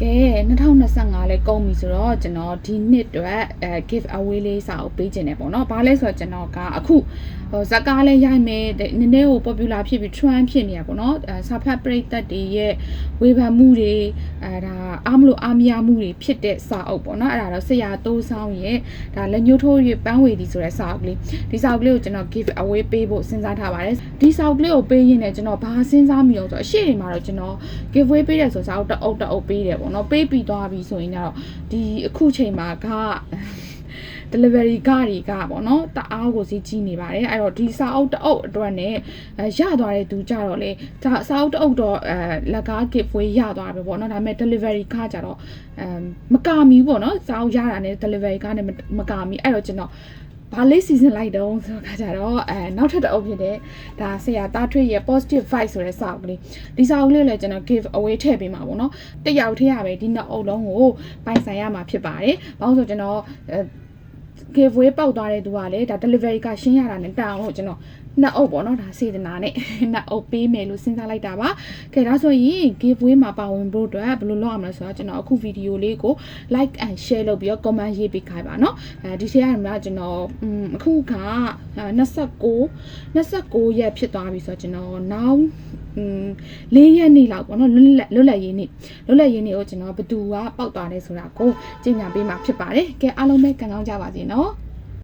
ကဲ2025လဲကုန်ပြီဆိုတော့ကျွန်တော်ဒီနှစ်အတွက်give away လေးစာအုပ်ပေးခြင်းတယ်ပေါ့နော်ဘာလဲဆိုတော့ကျွန်တော်ကအခုဇက်ကားလဲရိုက်မယ်နည်းနည်းကို popular ဖြစ်ပြီး trend ဖြစ်နေရပေါ့နော်စာဖတ်ပရိသတ်တွေရဲ့ဝေဖန်မှုတွေဒါအားမလို့အားမရမှုတွေဖြစ်တဲ့စာအုပ်ပေါ့နော်အဲ့ဒါတော့ဆရာတိုးဆောင်ရဲ့ဒါလက်ညှိုးထိုး၍ပန်းဝေသည်ဆိုတဲ့စာအုပ်လေးဒီစာအုပ်လေးကိုကျွန်တော် give away ပေးဖို့စဉ်းစားထားပါတယ်ဒီစာအုပ်လေးကိုပေးရင်းနဲ့ကျွန်တော်ဘာစဉ်းစားမိအောင်ဆိုတော့အရှိတွေမှာတော့ကျွန်တော် give away ပေးတယ်ဆိုစာအုပ်တအုပ်ပေးတယ်ပေါ့နော်ပေးပြီးသွားပြီဆိုရင်တော့ဒီအခုချိန်မှာကdelivery ကတွေကပေါ့နော်တအားကိုစီးကြီးနေပါတယ်အဲ့တော့ဒီစာအုပ်တအုပ်အတွက်နဲ့ရသွားတဲ့သူကြတော့လေဒါစာအုပ်တအုပ်တော့လက်ကား giveaway ရသွားပြီပေါ့နော်ဒါပေမဲ့ delivery ကကြတော့မကာမီပေါ့နော်စာအုပ်ရတာနဲ့ delivery ကနဲ့မကာမီအဲ့တော့ကျွန်တော်ဘာလေးစီစဉ်လိုက်တော့ဆိုတော့ကြတော့နောက်ထပ်တစ်အုပ်ဖြစ်တဲ့ဒါဆရာသားထွေးရဲ့ positive vibe ဆိုတဲ့စာအုပ်လေးဒီစာအုပ်လေးလည်းကျွန်တော် give away ထည့်ပေးမှာပေါ့နော်တစ်ယောက်ထည့်ရပဲဒီနှစ်အုပ်လုံးကိုပိုင်ဆိုင်ရမှာဖြစ်ပါတယ်ဘာလို့ဆိုကျွန်တော်give away ပေါက်သွားတဲ့သူကလည်းဒါ delivery ကရှင်းရတာနဲ့တန်အောင်လို့ကျွန်တော်နှစ်အုပ်ပေါ့နော်ဒါစေတနာနဲ့နှစ်အုပ်ပေးမယ်လို့စဉ်းစားလိုက်တာပါ။ကဲဒါဆိုရင် give away မှာပါဝင်ဖို့အတွက်ဘယ်လိုလုပ်ရမလဲဆိုတော့ကျွန်တော်အခုဗီဒီယိုလေးကို like and share လုပ်ပြီးတော့ comment ရေးပေးခိုင်းပါနော်။ဒီထဲမှာကျွန်တော်အခုက29ရက်ဖြစ်သွားပြီဆိုတော့ကျွန်တော်နောက်4ရက်နေ့လောက်ပေါ့နော်လွတ်လပ်ရေးနေ့ကိုကျွန်တော်ဘသူကပောက်သွားလဲဆိုတာကိုကြေညာပေးမှာဖြစ်ပါတယ်။ကဲအားလုံးပဲကံကောင်းကြပါစေနော်။